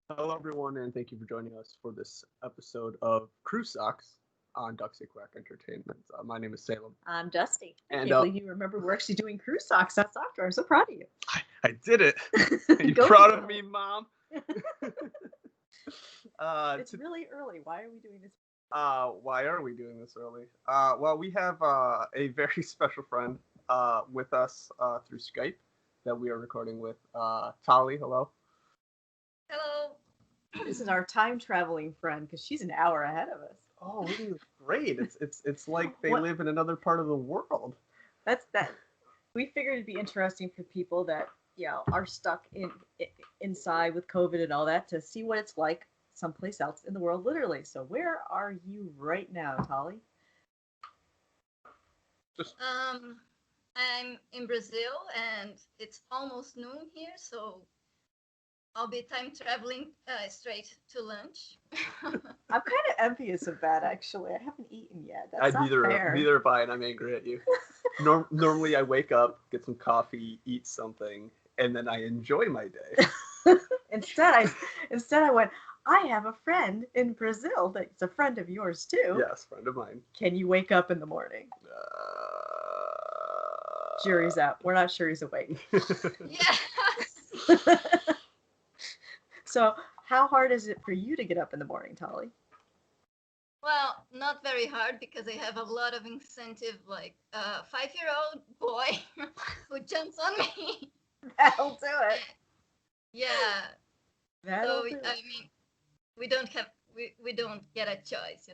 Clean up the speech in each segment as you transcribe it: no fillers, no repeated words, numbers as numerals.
Hello, everyone, and thank you for joining us for this episode of Crew Socks on Duxie Quack Entertainment. My name is Salem, I'm Dusty. I and can't believe you remember we're actually doing crew socks. That's software. I'm so proud of you. I did it. Are you Go proud for of it. me, Mom? It's really early. Why are we doing this? Why are we doing this early? Well, we have a very special friend with us through Skype that we are recording with. Tali, hello. Hello. This is our time traveling friend because she's an hour ahead of us. Oh, really great! It's like they What? live in another part of the world. That's that. We figured it'd be interesting for people that are stuck inside with COVID and all that to see what it's like someplace else in the world, literally. So where are you right now, Tali? Just I'm in Brazil and it's almost noon here, so I'll be time traveling straight to lunch. I'm kind of envious of that, actually. I haven't eaten yet. That's I not fair. neither have I, and I'm angry at you. Normally, I wake up, get some coffee, eat something, and then I enjoy my day. Instead, I went. I have a friend in Brazil that's a friend of yours too. Yes, friend of mine. Can you wake up in the morning? Jury's out. We're not sure he's awake. Yes. So, how hard is it for you to get up in the morning, Tali? Well, not very hard because I have a lot of incentive, like a 5-year-old boy who jumps on me. That'll do it. Yeah. That'll So do it. I mean, we don't get a choice,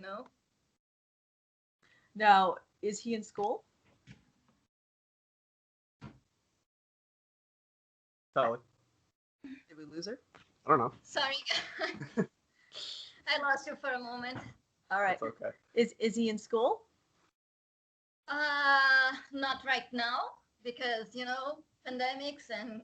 Now, is he in school? Tali. Did we lose her? I don't know. Sorry, I lost you for a moment. All right. It's okay. Is he in school? Not right now because pandemics and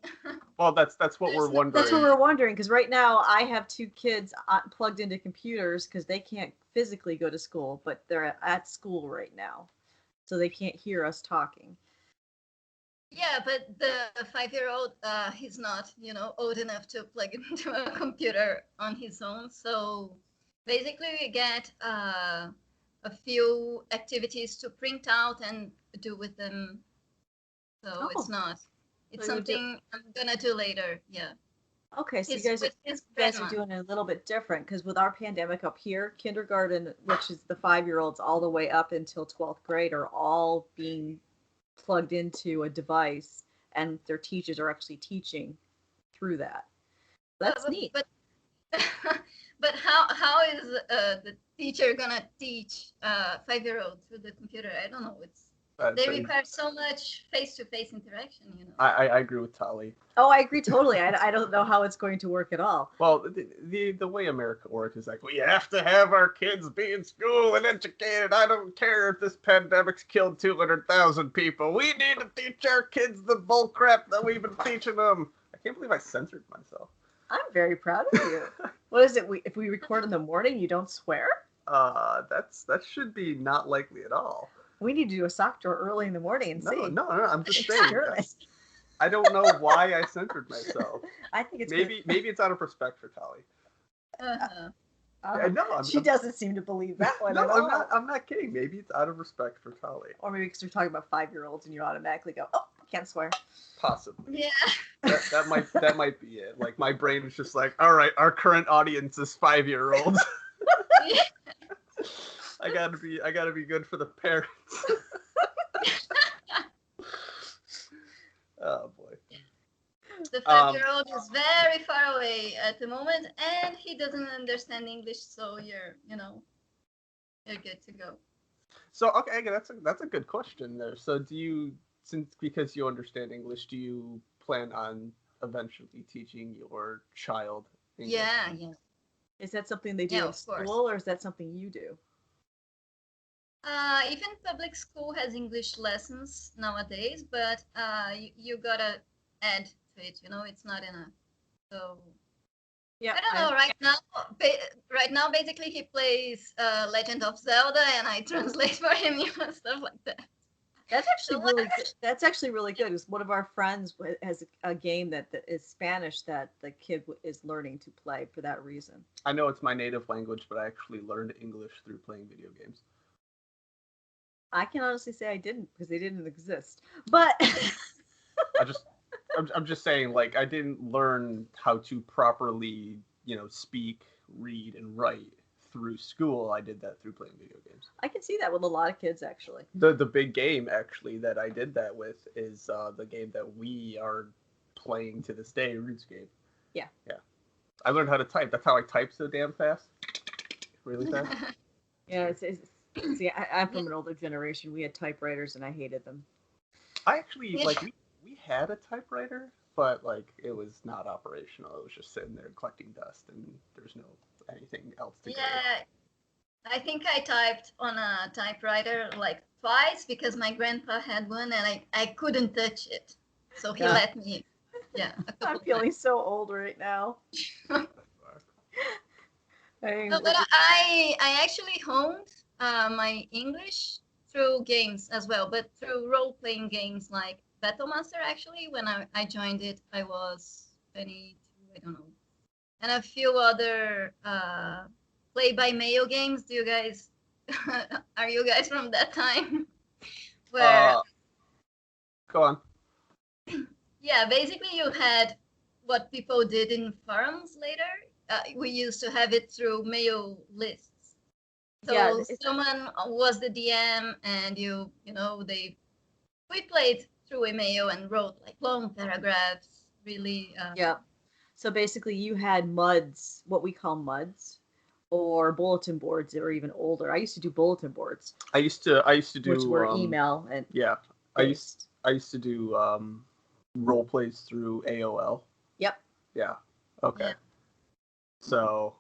Well, that's what we're There's no- wondering. That's what we're wondering because right now I have two kids plugged into computers because they can't physically go to school, but they're at school right now, so they can't hear us talking. yeah, but the 5-year-old, he's not, old enough to plug into a computer on his own. So basically, we get a few activities to print out and do with them. So Oh. it's not. It's So you do- something I'm gonna do later. Yeah. Okay, so His- you guys with his are grandma. doing it a little bit different because with our pandemic up here, kindergarten, which is the 5-year-olds all the way up until 12th grade, are all being plugged into a device, and their teachers are actually teaching through that. That's neat. But but how is the teacher gonna teach 5-year-old through the computer? I don't know. They require so much face-to-face interaction. I agree with Tali. Oh, I agree totally. I don't know how it's going to work at all. Well, the way America works is like we have to have our kids be in school and educated. I don't care if this pandemic's killed 200,000 people. We need to teach our kids the bullcrap that we've been teaching them. I can't believe I censored myself. I'm very proud of you. What is it? If we record in the morning, you don't swear? That should be not likely at all. We need to do a sock drawer early in the morning and see. No, I'm just saying. Experiment. I don't know why I censored myself. I think it's maybe it's out of respect for Tali. Uh-huh. She doesn't seem to believe that one. No, I'm not kidding. Maybe it's out of respect for Tali. Or maybe because we're talking about 5-year-olds and you automatically go, "Oh, can't swear." Possibly. Yeah. That might be it. Like my brain is just like, all right, our current audience is 5-year-olds. I gotta be good for the parents. Oh boy. The 5-year-old is very far away at the moment, and he doesn't understand English. So you're good to go. So okay, that's a good question there. So because you understand English, do you plan on eventually teaching your child English? Yeah. Is that something they do Yeah, in of course. school, or is that something you do? Even public school has English lessons nowadays, but you gotta add to it. It's not enough. So Yeah, I don't know. Right now, basically, he plays Legend of Zelda, and I translate for him, stuff like that. That's actually really good. That's actually really good. Is one of our friends has a game that is Spanish that the kid is learning to play for that reason. I know it's my native language, but I actually learned English through playing video games. I can honestly say I didn't because they didn't exist. But I'm just saying, like, I didn't learn how to properly, speak, read, and write through school. I did that through playing video games. I can see that with a lot of kids, actually. The big game, actually, that I did that with is the game that we are playing to this day, RuneScape. Yeah. Yeah. I learned how to type. That's how I type so damn fast. Really fast. Yeah, see, I'm from an older generation. We had typewriters, and I hated them. I actually, like, we had a typewriter, but, like, it was not operational. It was just sitting there collecting dust, and there's no anything else to go. Yeah, I think I typed on a typewriter like twice because my grandpa had one and I couldn't touch it. So he let me. Yeah. I'm feeling so old right now. No, but I actually honed my English through games as well, but through role-playing games like Battlemaster. Actually, when I joined it, I was 22, I don't know, and a few other play-by-mail games. Do you guys are you guys from that time? Where go on. Yeah, basically you had what people did in forums later. We used to have it through mail lists. So someone was the DM, and we played through email and wrote like long paragraphs. Really. Yeah. So basically, you had MUDs, what we call MUDs, or bulletin boards that were even older. I used to do bulletin boards. I used to do which were email and yeah. I used to do role plays through AOL. Yep. Yeah. Okay. Yeah. So,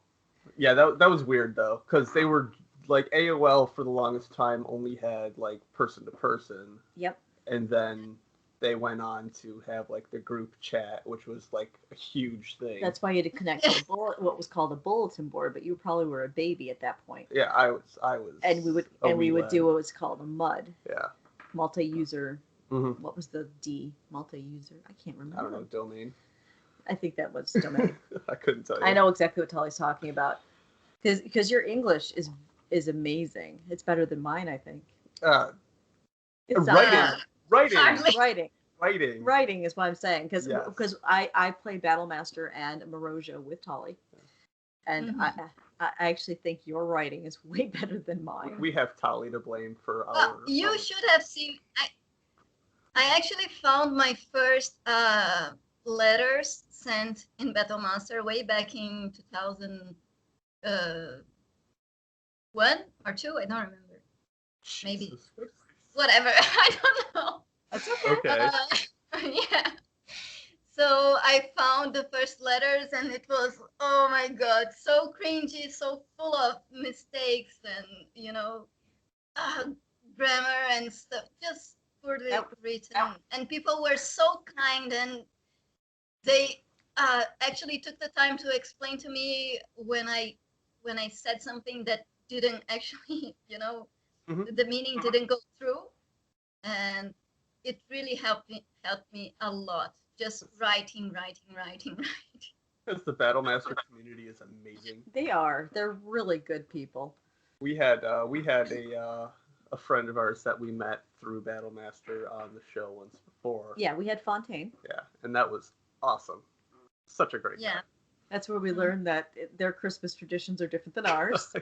yeah, that was weird though, because they were like AOL for the longest time only had like person to person. Yep. And then they went on to have like the group chat, which was like a huge thing. That's why you had to connect to what was called a bulletin board, but you probably were a baby at that point. Yeah, I was. And we would do what was called a MUD. Yeah. Multi-user. Mm-hmm. What was the D? Multi-user. I can't remember. I don't know. Domain. I think that was domain. I couldn't tell you. I know exactly what Tully's talking about, because your English is amazing. It's better than mine, I think. Writing is what I'm saying, because yes. I play Battlemaster and Marozia with Tolly, and mm-hmm. I actually think your writing is way better than mine. We have Tolly to blame for our. You should have seen. I actually found my first letters sent in Battlemaster way back in 2001 or 2. I don't remember. Maybe. Whatever. I don't know. That's okay. Yeah. So I found the first letters, and it was, oh my God, so cringy, so full of mistakes and, grammar and stuff, just poorly written. And people were so kind, and they actually took the time to explain to me when I said something that didn't actually, mm-hmm. the meaning didn't go through. And it really helped me a lot. Just writing. Because the Battlemaster community is amazing. They are. They're really good people. We had a friend of ours that we met through Battlemaster on the show once before. Yeah, we had Fontaine. Yeah, and that was awesome. Such a great guy. That's where we learned that their Christmas traditions are different than ours.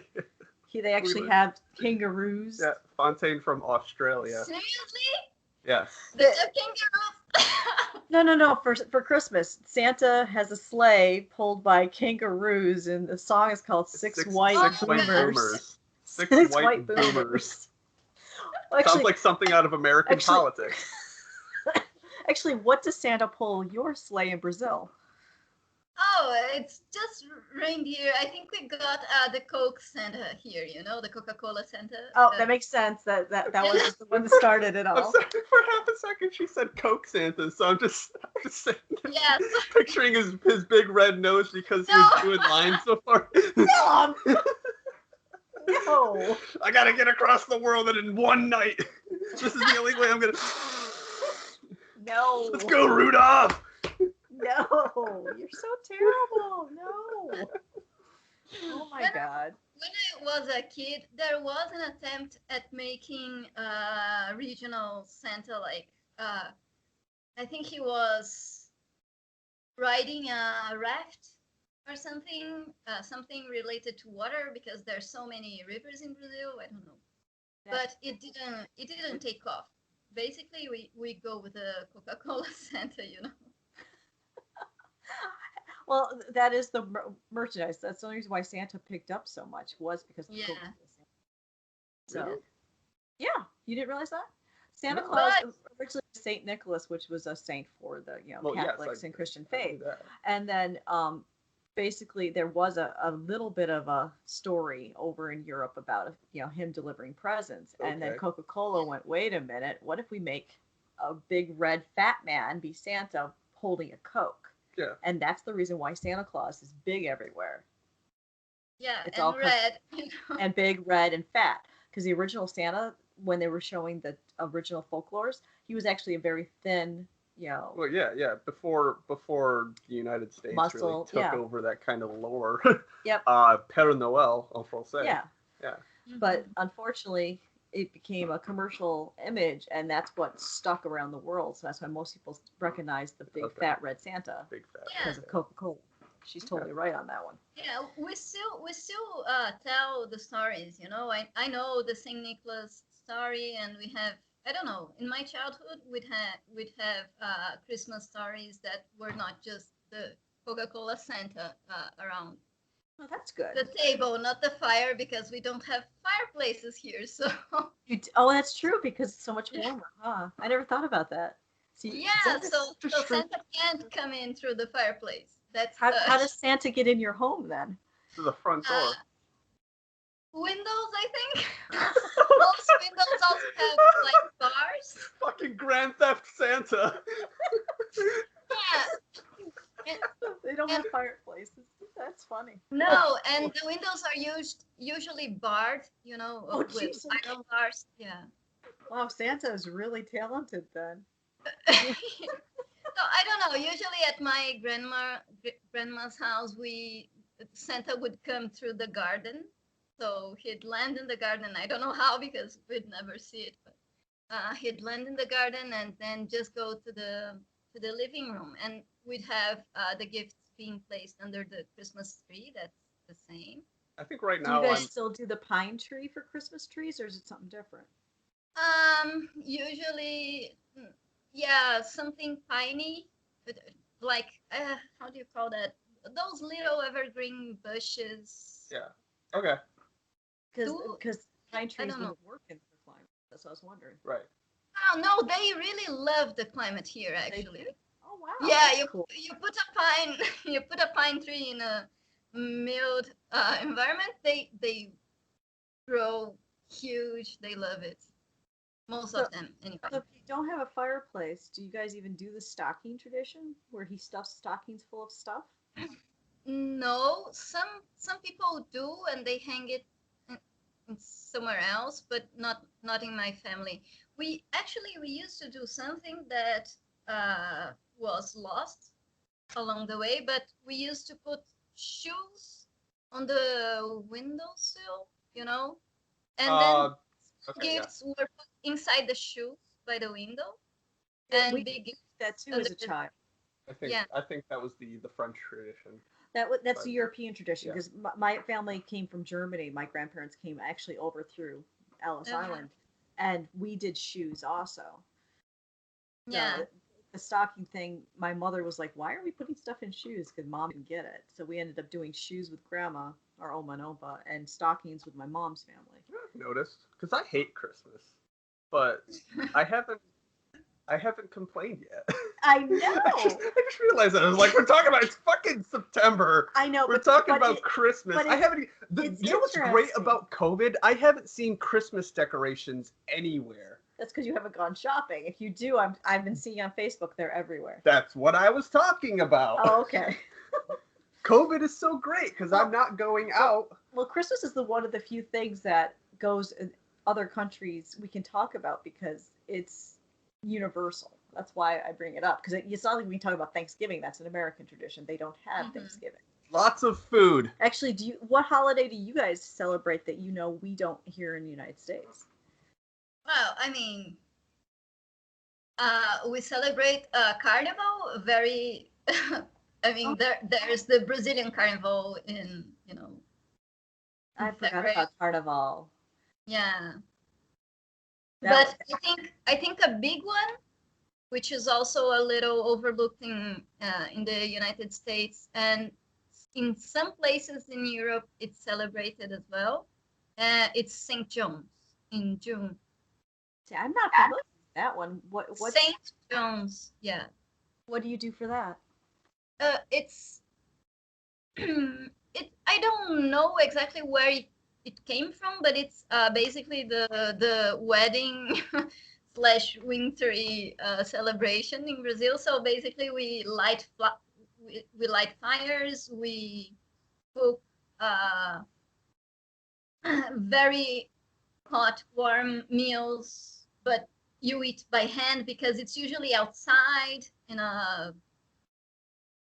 They actually have kangaroos. Yeah, Fontaine from Australia. Seriously? Yes. The kangaroos? No. For Christmas, Santa has a sleigh pulled by kangaroos, and the song is called Six White Boomers. Six white boomers. Well, actually, sounds like something out of American politics. Actually, what does Santa pull your sleigh in Brazil? Oh, it's just reindeer. I think we got the Coke Santa here, the Coca-Cola Santa. Oh, that makes sense. That was the one that started it all. I'm sorry, for half a second she said Coke Santa, so I'm just sitting there picturing his big red nose because he was doing lines so far. No. I gotta get across the world in one night. This is the only way I'm gonna. No. Let's go, Rudolph. No, you're so terrible. No. Oh my God. When I was a kid, there was an attempt at making regional Santa like I think he was riding a raft or something related to water because there's so many rivers in Brazil. I don't know, but it didn't take off. Basically, we go with a Coca-Cola Santa, you know. Well, that is the merchandise. That's the only reason why Santa picked up so much was because of Yeah. Coca-Cola Santa. So, Really? yeah, you didn't realize that? Santa No. Claus But- originally was Saint Nicholas, which was a saint for the Well, yes, Catholics and Christian I knew faith. that. And then basically there was a little bit of a story over in Europe about him delivering presents. And then Okay. Coca-Cola went, wait a minute, what if we make a big red fat man be Santa holding a Coke? Yeah. And that's the reason why Santa Claus is big everywhere. Yeah, It's and all red. And big, red, and fat. Because the original Santa, when they were showing the original folklores, he was actually a very thin, Well, yeah. Before the United States Muscle, really took yeah. over that kind of lore. Yep. Père Noël en français. yeah. Yeah. But unfortunately, it became a commercial image, and that's what stuck around the world. So that's why most people recognize the big, Okay. fat red Santa Big fat. Yeah. because of Coca-Cola. She's totally right on that one. Yeah, we still tell the stories, you know. I know the Saint Nicholas story, and we have, I don't know, in my childhood we'd have Christmas stories that were not just the Coca-Cola Santa around Well, that's good. the table, not the fire, because we don't have fireplaces here. So Oh, that's true because it's so much warmer, huh? I never thought about that. See, yeah, Santa's so such a shrink- Santa can't come in through the fireplace. That's how the does Santa get in your home then? To the front door. windows, I think. Most windows also have like bars. Fucking Grand Theft Santa. Yeah. They don't have fireplaces. That's funny. No, and the windows are usually barred, you know, Oh, with Jesus. iron bars. Yeah. Wow, Santa is really talented then. So I don't know. Usually at my grandma's house, Santa would come through the garden. So he'd land in the garden. I don't know how because we'd never see it, but he'd land in the garden and then just go to the living room, and we'd have the gifts being placed under the Christmas tree. That's the same. I think right Do you now guys I'm. still do the pine tree for Christmas trees, or is it something different? Usually, yeah, something piney, but like, how do you call that? Those little evergreen bushes. Yeah. Okay. Do- Because pine trees don't know. wouldn't work in the climate. That's what I was wondering. Right. Oh no, they really love the climate here, They actually. do? Oh wow. Yeah, that's you cool. you put a pine you put a pine tree in a mild environment. They grow huge. They love it. Most So- of them, anyway. So if you don't have a fireplace, do you guys even do the stocking tradition where he stuffs stockings full of stuff? No, some people do, and they hang it somewhere else, but not in my family. We used to do something that was lost along the way, but we used to put shoes on the windowsill, you know, and then Okay. Yeah. gifts were put inside the shoes by the window, Yeah, and we big gifts. That too under as a the- child. Yeah. I think that was the French tradition. That's But- a European tradition yeah. because my family came from Germany. My grandparents came actually over through Ellis Uh-huh. Island, and we did shoes also. So Yeah. the stocking thing, my mother was like, "Why are we putting stuff in shoes?" Because mom didn't get it. So we ended up doing shoes with grandma, or Oma and Opa, and stockings with my mom's family. I've noticed because I hate Christmas, but I haven't complained yet. I know. I just realized that I was like, we're talking about it's fucking September. I know. We're talking but about it- Christmas. but I it's- haven't. it's You know what's great interesting. about COVID? I haven't seen Christmas decorations anywhere. That's because you haven't gone shopping. If you do, I've been seeing on Facebook they're everywhere. That's what I was talking about. Oh, okay. COVID is so great because I'm not going out. Well, Christmas is one of the few things that goes other countries we can talk about because it's universal. That's why I bring it up, because it's not like we talk about Thanksgiving. That's an American tradition. They don't have Thanksgiving. Lots of food. Actually, what holiday do you guys celebrate that we don't here in the United States? Well, I mean, we celebrate Carnival very. I mean, there's the Brazilian Carnival in I forgot February. about Carnival. Yeah. That But I think a big one, which is also a little overlooked in the United States and in some places in Europe, it's celebrated as well. It's St. John's in June. See, I'm not familiar with that one. What St. John's, yeah. What do you do for that? It's I don't know exactly where it came from, but it's basically the wedding / wintry celebration in Brazil. So basically, we light fires, we cook very hot, warm meals, but you eat by hand because it's usually outside in a.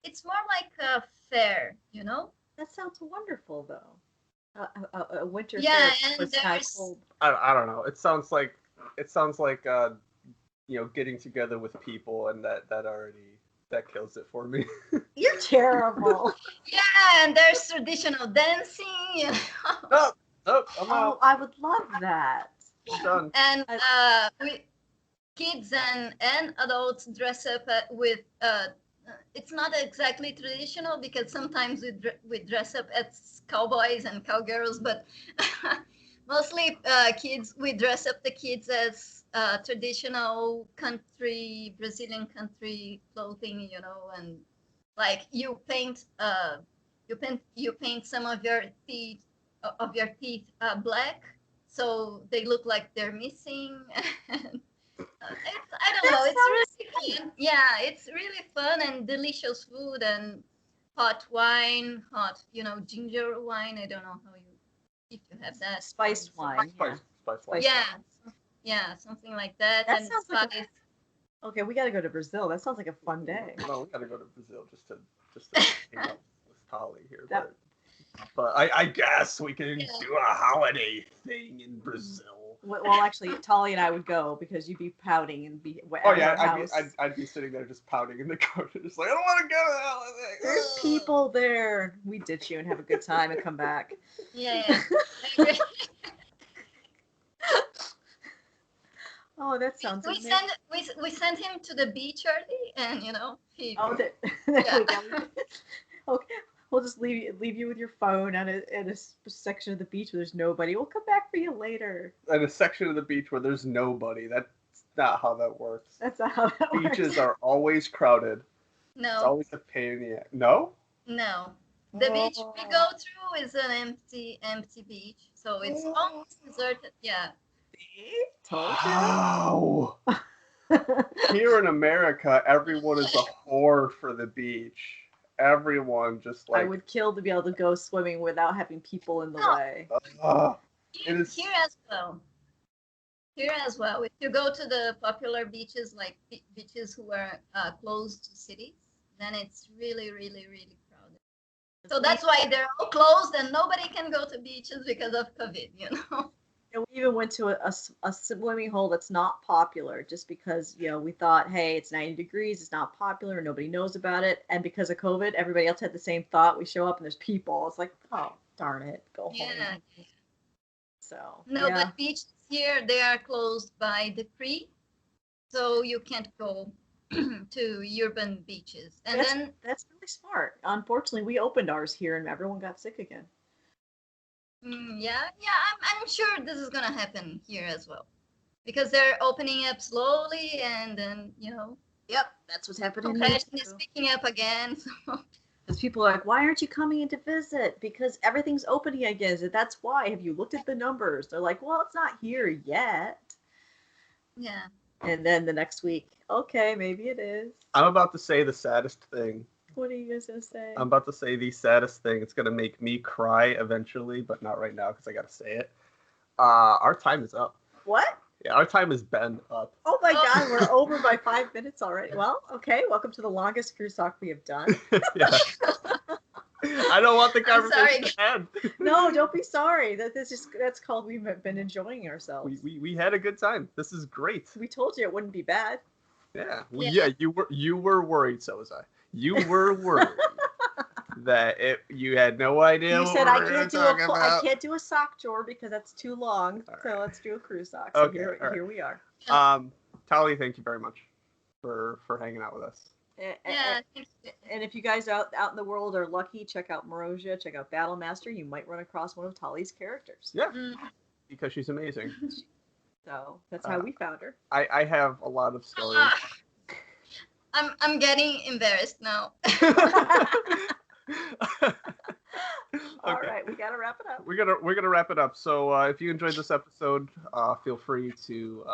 It's more like a fair, you know. That sounds wonderful, though. A winter Yeah, fair and was kind of there's cold. I don't know. It sounds like getting together with people, and that kills it for me. You're terrible. Yeah, and there's traditional dancing, you know. I'm out. I would love that. I'm done. And we kids and adults dress up with it's not exactly traditional because sometimes we dress up as cowboys and cowgirls, but mostly kids, we dress up the kids as traditional Brazilian country clothing, you know, and like you paint some of your teeth black, so they look like they're missing. I don't know. It's really fun. Yeah, it's really fun and delicious food and hot wine, ginger wine. I don't know if you have that. Spiced wine. Spice wine. Yeah, something like that. That and sounds like okay, we got to go to Brazil. That sounds like a fun day. No, we gotta go to Brazil just to hang out with Tali here. But I guess we can do a holiday thing in Brazil. Well, actually, Tali and I would go because you'd be pouting and be. Oh yeah, I'd be sitting there just pouting in the corner, just like I don't want to go to the holiday. There's people there. We ditch you and have a good time and come back. Yeah. I agree. Oh, that sounds amazing. We send him to the beach early, and he. Oh, there we go. Okay, we'll just leave you with your phone in a section of the beach where there's nobody. We'll come back for you later. In a section of the beach where there's nobody. That's not how that works. That's not how that works. Beaches are always crowded. No. It's always a pain in the ass. No? No. The beach we go through is an empty beach, so it's almost deserted. Yeah. Wow. Here in America, everyone is a whore for the beach. Everyone just like. I would kill to be able to go swimming without having people in the way. Here as well. Here as well. If you go to the popular beaches, like beaches who are close to cities, then it's really, really, really crowded. So that's why they're all closed and nobody can go to beaches because of COVID, And we even went to a swimming hole that's not popular just because, we thought, hey, it's 90 degrees, it's not popular, nobody knows about it. And because of COVID, everybody else had the same thought. We show up and there's people. It's like, oh, darn it, go home. So, no, but beaches here, they are closed by decree. So you can't go to urban beaches. And that's really smart. Unfortunately, we opened ours here and everyone got sick again. Yeah, I'm sure this is gonna happen here as well, because they're opening up slowly, and then Yep, that's what's happening. Compassion is picking up again. So. Because people are like, why aren't you coming in to visit? Because everything's opening again. That's why. Have you looked at the numbers? They're like, well, it's not here yet. Yeah. And then the next week, okay, maybe it is. I'm about to say the saddest thing. What are you guys going to say? I'm about to say the saddest thing. It's going to make me cry eventually, but not right now because I got to say it. Our time is up. What? Yeah, our time has been up. Oh my God, we're over by 5 minutes already. Well, okay. Welcome to the longest cruise talk we have done. Yeah. I don't want the I'm conversation to end. No, don't be sorry. That's called we've been enjoying ourselves. We had a good time. This is great. We told you it wouldn't be bad. Yeah. Yeah. You were worried, so was I. You were worried that you had no idea You what said we I were can't gonna talk I about. can't do a sock drawer because that's too long. All So right. let's do a cruise sock. So Okay, all right. here we are. Tali, thank you very much for hanging out with us. Yeah, thank you. And if you guys out in the world are lucky, check out Morosia, check out Battlemaster. You might run across one of Tali's characters. Yeah, Mm. because she's amazing. So that's how we found her. I have a lot of stories. I'm getting embarrassed now. All Okay. right, we gotta wrap it up. We're gonna wrap it up. So if you enjoyed this episode, feel free to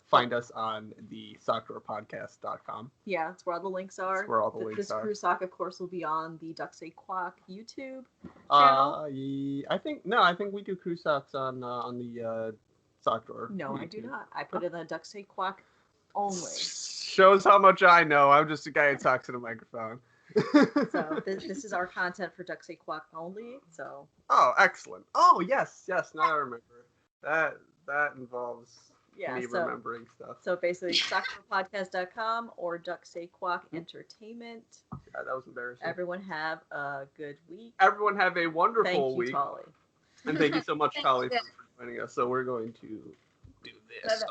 find us on the sockdrawerpodcast.com. Yeah, that's where all the links are. That's where all the links this are. cruise sock, of course, will be on the Duck Say Quack YouTube. I think we do cruise socks on the sock drawer. No, I do not. I put it on the Duck Say Quack only. Shows how much I know. I'm just a guy who talks in a microphone. So this is our content for Duck Say Quack only. So Oh, excellent. Oh, yes. Now I remember. That involves yeah, me remembering stuff. so basically sockdrawerpodcast.com or Duck Say Quack Entertainment. Yeah, that was embarrassing. Everyone have a good week. Everyone have a wonderful Thank you, week. Tolly. And thank you so much, Thank Tali, you. for joining us. So we're going to do this. Bye-bye.